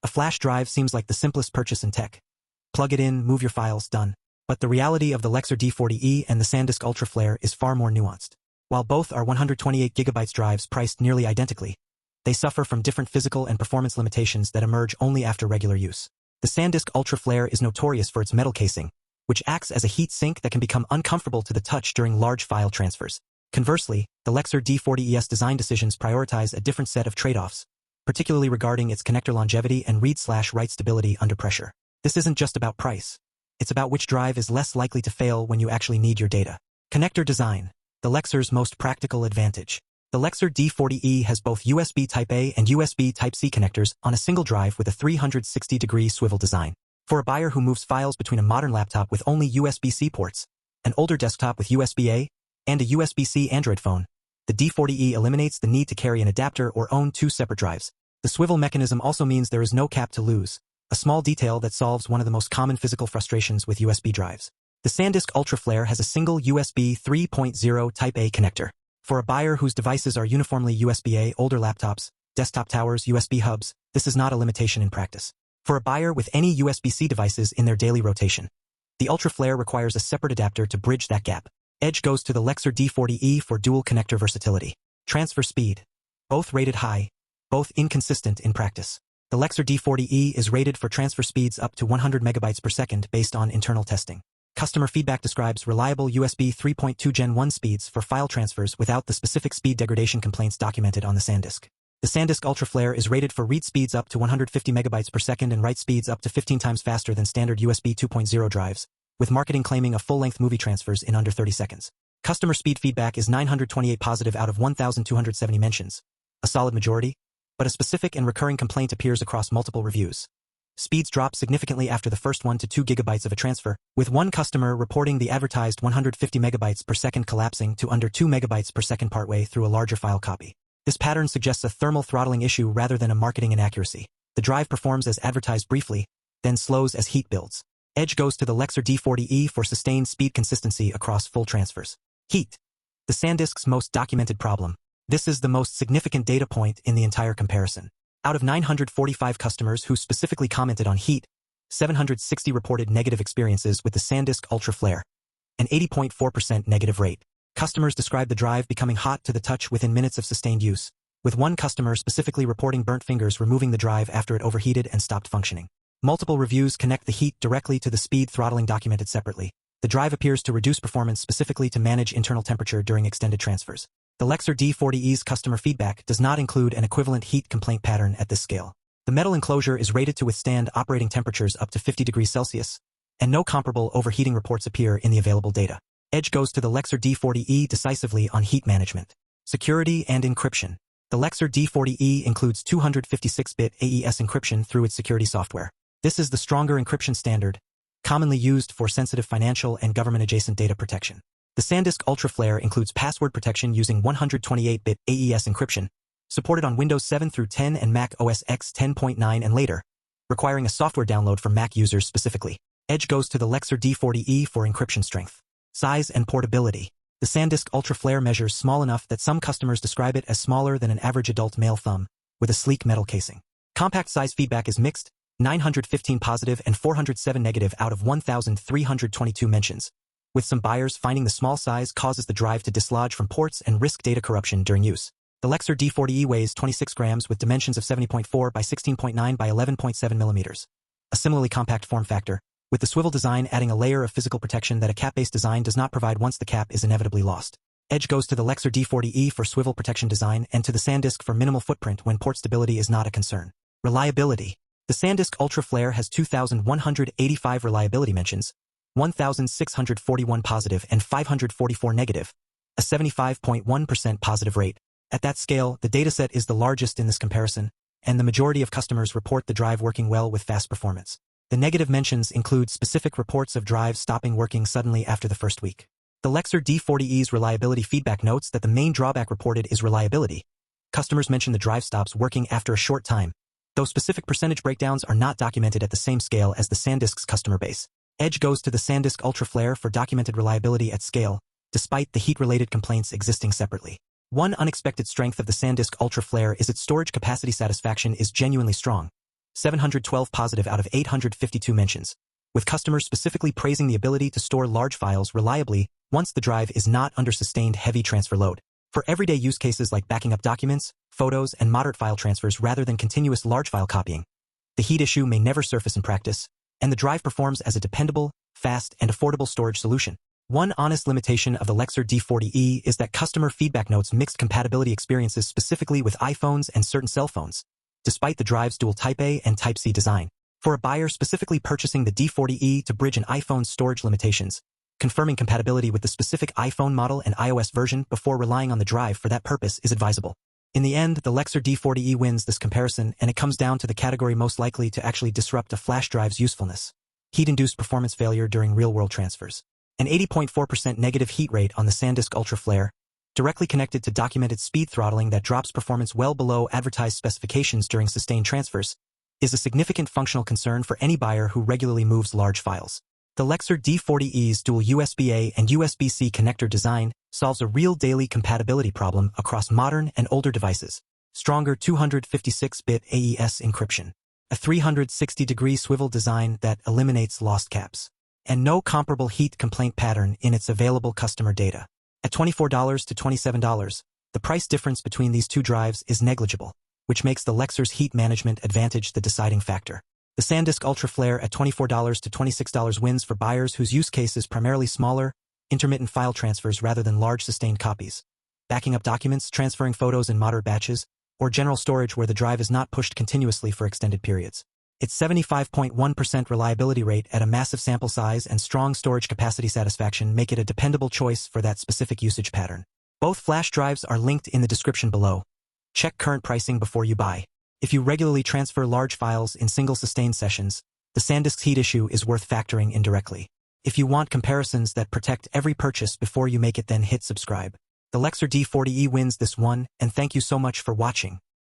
A flash drive seems like the simplest purchase in tech. Plug it in, move your files, done. But the reality of the Lexar D40E and the SanDisk Ultra Flair is far more nuanced. While both are 128 GB drives priced nearly identically, they suffer from different physical and performance limitations that emerge only after regular use. The SanDisk Ultra Flair is notorious for its metal casing, which acts as a heat sink that can become uncomfortable to the touch during large file transfers. Conversely, the Lexar D40E's design decisions prioritize a different set of trade-offs, particularly regarding its connector longevity and read/write stability under pressure. This isn't just about price. It's about which drive is less likely to fail when you actually need your data. Connector design, the Lexar's most practical advantage. The Lexar D40E has both USB Type-A and USB Type-C connectors on a single drive with a 360-degree swivel design. For a buyer who moves files between a modern laptop with only USB-C ports, an older desktop with USB-A, and a USB-C Android phone, the D40E eliminates the need to carry an adapter or own two separate drives. The swivel mechanism also means there is no cap to lose, a small detail that solves one of the most common physical frustrations with USB drives. The SanDisk Ultra Flair has a single USB 3.0 Type-A connector. For a buyer whose devices are uniformly USB-A, older laptops, desktop towers, USB hubs, this is not a limitation in practice. For a buyer with any USB-C devices in their daily rotation, the Ultra Flair requires a separate adapter to bridge that gap. Edge goes to the Lexar D40E for dual connector versatility. Transfer speed. Both rated high, both inconsistent in practice. The Lexar D40E is rated for transfer speeds up to 100 megabytes per second based on internal testing. Customer feedback describes reliable USB 3.2 Gen 1 speeds for file transfers without the specific speed degradation complaints documented on the SanDisk. The SanDisk Ultra Flair is rated for read speeds up to 150 megabytes per second and write speeds up to 15 times faster than standard USB 2.0 drives, with marketing claiming a full-length movie transfers in under 30 seconds. Customer speed feedback is 928 positive out of 1,270 mentions, a solid majority, but a specific and recurring complaint appears across multiple reviews. Speeds drop significantly after the first 1 to 2 gigabytes of a transfer, with one customer reporting the advertised 150 megabytes per second collapsing to under 2 megabytes per second partway through a larger file copy. This pattern suggests a thermal throttling issue rather than a marketing inaccuracy. The drive performs as advertised briefly, then slows as heat builds. Edge goes to the Lexar D40E for sustained speed consistency across full transfers. Heat. The SanDisk's most documented problem. This is the most significant data point in the entire comparison. Out of 945 customers who specifically commented on heat, 760 reported negative experiences with the SanDisk Ultra Flair, an 80.4% negative rate. Customers described the drive becoming hot to the touch within minutes of sustained use, with one customer specifically reporting burnt fingers removing the drive after it overheated and stopped functioning. Multiple reviews connect the heat directly to the speed throttling documented separately. The drive appears to reduce performance specifically to manage internal temperature during extended transfers. The Lexar D40E's customer feedback does not include an equivalent heat complaint pattern at this scale. The metal enclosure is rated to withstand operating temperatures up to 50 degrees Celsius, and no comparable overheating reports appear in the available data. Edge goes to the Lexar D40E decisively on heat management. Security and encryption. The Lexar D40E includes 256-bit AES encryption through its security software. This is the stronger encryption standard, commonly used for sensitive financial and government-adjacent data protection. The SanDisk Ultra Flair includes password protection using 128-bit AES encryption, supported on Windows 7 through 10 and Mac OS X 10.9 and later, requiring a software download for Mac users specifically. Edge goes to the Lexar D40E for encryption strength. Size and portability. The SanDisk Ultra Flair measures small enough that some customers describe it as smaller than an average adult male thumb, with a sleek metal casing. Compact size feedback is mixed, 915 positive and 407 negative out of 1,322 mentions, with some buyers finding the small size causes the drive to dislodge from ports and risk data corruption during use. The Lexar D40E weighs 26 grams with dimensions of 70.4 by 16.9 by 11.7 millimeters. A similarly compact form factor, with the swivel design adding a layer of physical protection that a cap-based design does not provide once the cap is inevitably lost. Edge goes to the Lexar D40E for swivel protection design and to the SanDisk for minimal footprint when port stability is not a concern. Reliability. The SanDisk Ultra Flair has 2,185 reliability mentions, 1,641 positive and 544 negative, a 75.1% positive rate. At that scale, the dataset is the largest in this comparison, and the majority of customers report the drive working well with fast performance. The negative mentions include specific reports of drives stopping working suddenly after the first week. The Lexar D40E's reliability feedback notes that the main drawback reported is reliability. Customers mention the drive stops working after a short time, though specific percentage breakdowns are not documented at the same scale as the SanDisk's customer base. Edge goes to the SanDisk Ultra Flair for documented reliability at scale, despite the heat-related complaints existing separately. One unexpected strength of the SanDisk Ultra Flair is its storage capacity. Satisfaction is genuinely strong, 712 positive out of 852 mentions, with customers specifically praising the ability to store large files reliably once the drive is not under sustained heavy transfer load. For everyday use cases like backing up documents, photos, and moderate file transfers rather than continuous large file copying, the heat issue may never surface in practice, and the drive performs as a dependable, fast, and affordable storage solution. One honest limitation of the Lexar D40E is that customer feedback notes mixed compatibility experiences specifically with iPhones and certain cell phones, despite the drive's dual Type A and Type C design. For a buyer specifically purchasing the D40E to bridge an iPhone's storage limitations, confirming compatibility with the specific iPhone model and iOS version before relying on the drive for that purpose is advisable. In the end, the Lexar D40E wins this comparison, and it comes down to the category most likely to actually disrupt a flash drive's usefulness: heat-induced performance failure during real-world transfers. An 80.4% negative heat rate on the SanDisk Ultra Flair, directly connected to documented speed throttling that drops performance well below advertised specifications during sustained transfers, is a significant functional concern for any buyer who regularly moves large files. The Lexar D40E's dual USB-A and USB-C connector design solves a real daily compatibility problem across modern and older devices. Stronger 256-bit AES encryption, a 360-degree swivel design that eliminates lost caps, and no comparable heat complaint pattern in its available customer data. At $24 to $27, the price difference between these two drives is negligible, which makes the Lexar's heat management advantage the deciding factor. The SanDisk Ultra Flair at $24 to $26 wins for buyers whose use case is primarily smaller, intermittent file transfers rather than large sustained copies, backing up documents, transferring photos in moderate batches, or general storage where the drive is not pushed continuously for extended periods. Its 75.1% reliability rate at a massive sample size and strong storage capacity satisfaction make it a dependable choice for that specific usage pattern. Both flash drives are linked in the description below. Check current pricing before you buy. If you regularly transfer large files in single sustained sessions, the SanDisk's heat issue is worth factoring in directly. If you want comparisons that protect every purchase before you make it, then hit subscribe. The Lexar D40E wins this one, and thank you so much for watching.